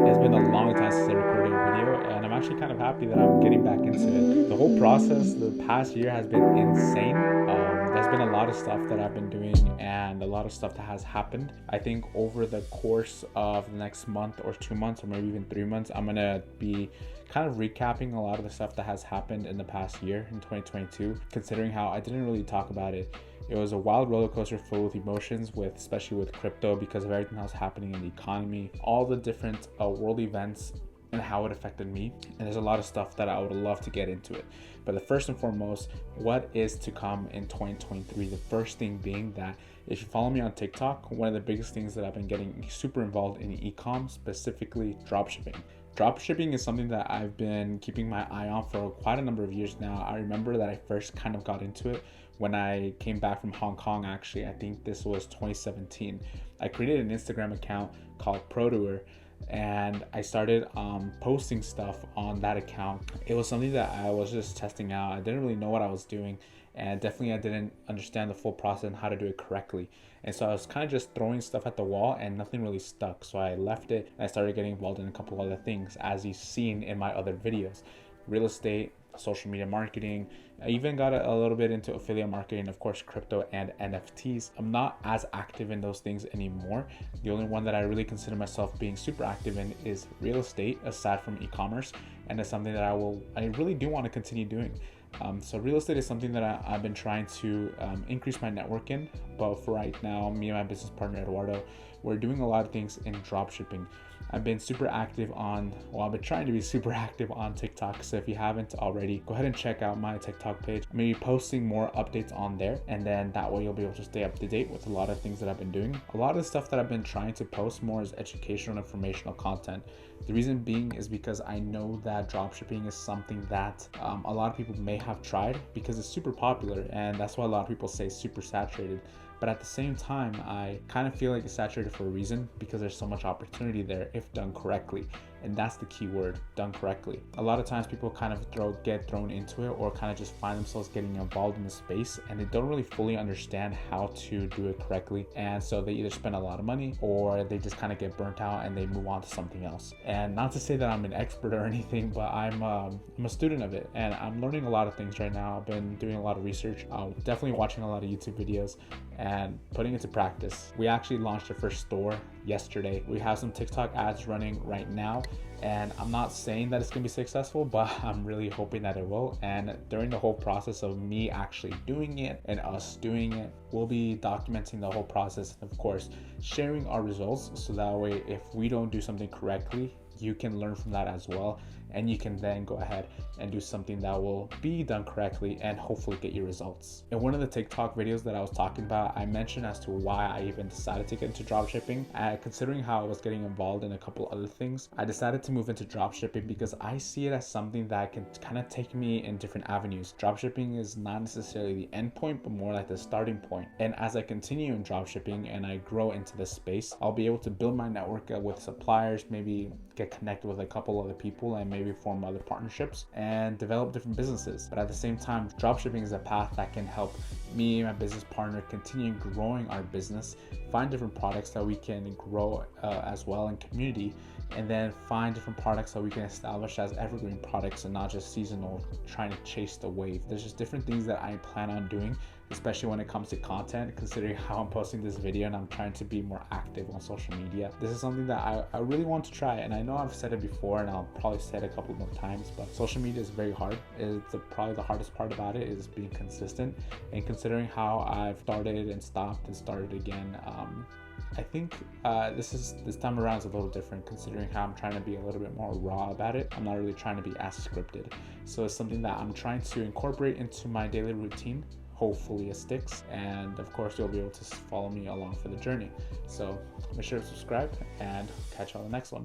It's been a long time since I recorded a video, and I'm actually kind of happy that I'm getting back into it. The whole process, the past year has been insane. There's been a lot of stuff that I've been doing and a lot of stuff that has happened. I think over the course of the next month or 2 months or maybe even 3 months, I'm gonna be kind of recapping a lot of the stuff that has happened in the past year in 2022, considering how I didn't really talk about it. It was a wild roller coaster filled with emotions, with especially with crypto, because of everything that was happening in the economy, all the different world events and how it affected me. And there's a lot of stuff that I would love to get into it. But the first and foremost, what is to come in 2023? The first thing being that if you follow me on TikTok, one of the biggest things that I've been getting super involved in e-com, specifically dropshipping. Dropshipping is something that I've been keeping my eye on for quite a number of years now. I remember that I first kind of got into it when I came back from Hong Kong. Actually, I think this was 2017. I created an Instagram account called ProTour, and I started posting stuff on that account. It was something that I was just testing out. I didn't really know what I was doing, and definitely I didn't understand the full process and how to do it correctly. And so I was kind of just throwing stuff at the wall and nothing really stuck. So I left it and I started getting involved in a couple other things, as you've seen in my other videos: real estate, social media marketing. I even got a little bit into affiliate marketing, of course, crypto and NFTs. I'm not as active in those things anymore. The only one that I really consider myself being super active in is real estate, aside from e-commerce, and it's something that I really do want to continue doing. So real estate is something that I've been trying to increase my network in. But for right now, me and my business partner Eduardo, we're doing a lot of things in dropshipping. I've been super active I've been trying to be super active on TikTok. So if you haven't already, go ahead and check out my TikTok page. I'm gonna be posting more updates on there, and then that way you'll be able to stay up to date with a lot of things that I've been doing. A lot of the stuff that I've been trying to post more is educational and informational content. The reason being is because I know that dropshipping is something that a lot of people may have tried because it's super popular, and that's why a lot of people say super saturated. But at the same time, I kind of feel like it's saturated for a reason, because there's so much opportunity there if done correctly. And that's the key word: done correctly. A lot of times people kind of get thrown into it, or kind of just find themselves getting involved in the space, and they don't really fully understand how to do it correctly. And so they either spend a lot of money, or they just kind of get burnt out and they move on to something else. And not to say that I'm an expert or anything, but I'm a student of it, and I'm learning a lot of things right now. I've been doing a lot of research, definitely watching a lot of YouTube videos and putting it to practice. We actually launched our first store yesterday. We have some TikTok ads running right now, and I'm not saying that it's gonna be successful, but I'm really hoping that it will. And during the whole process of me actually doing it and us doing it, we'll be documenting the whole process, and of course sharing our results, so that way if we don't do something correctly, you can learn from that as well, and you can then go ahead and do something that will be done correctly and hopefully get you results. In one of the TikTok videos that I was talking about, I mentioned as to why I even decided to get into dropshipping. Considering how I was getting involved in a couple other things, I decided to move into dropshipping because I see it as something that can kind of take me in different avenues. Dropshipping is not necessarily the end point, but more like the starting point. And as I continue in dropshipping and I grow into this space, I'll be able to build my network with suppliers, maybe get connected with a couple other people, and maybe form other partnerships and develop different businesses. But at the same time, dropshipping is a path that can help me and my business partner continue growing our business, find different products that we can grow as well in community, and then find different products that we can establish as evergreen products and not just seasonal, trying to chase the wave. There's just different things that I plan on doing, especially when it comes to content, considering how I'm posting this video and I'm trying to be more active on social media. This is something that I really want to try, and I know I've said it before and I'll probably say it a couple more times, but social media is very hard. It's probably the hardest part about it is being consistent. And considering how I've started and stopped and started again, I think this time around is a little different, considering how I'm trying to be a little bit more raw about it. I'm not really trying to be as scripted. So it's something that I'm trying to incorporate into my daily routine. Hopefully it sticks, and of course you'll be able to follow me along for the journey. So make sure to subscribe, and catch you on the next one.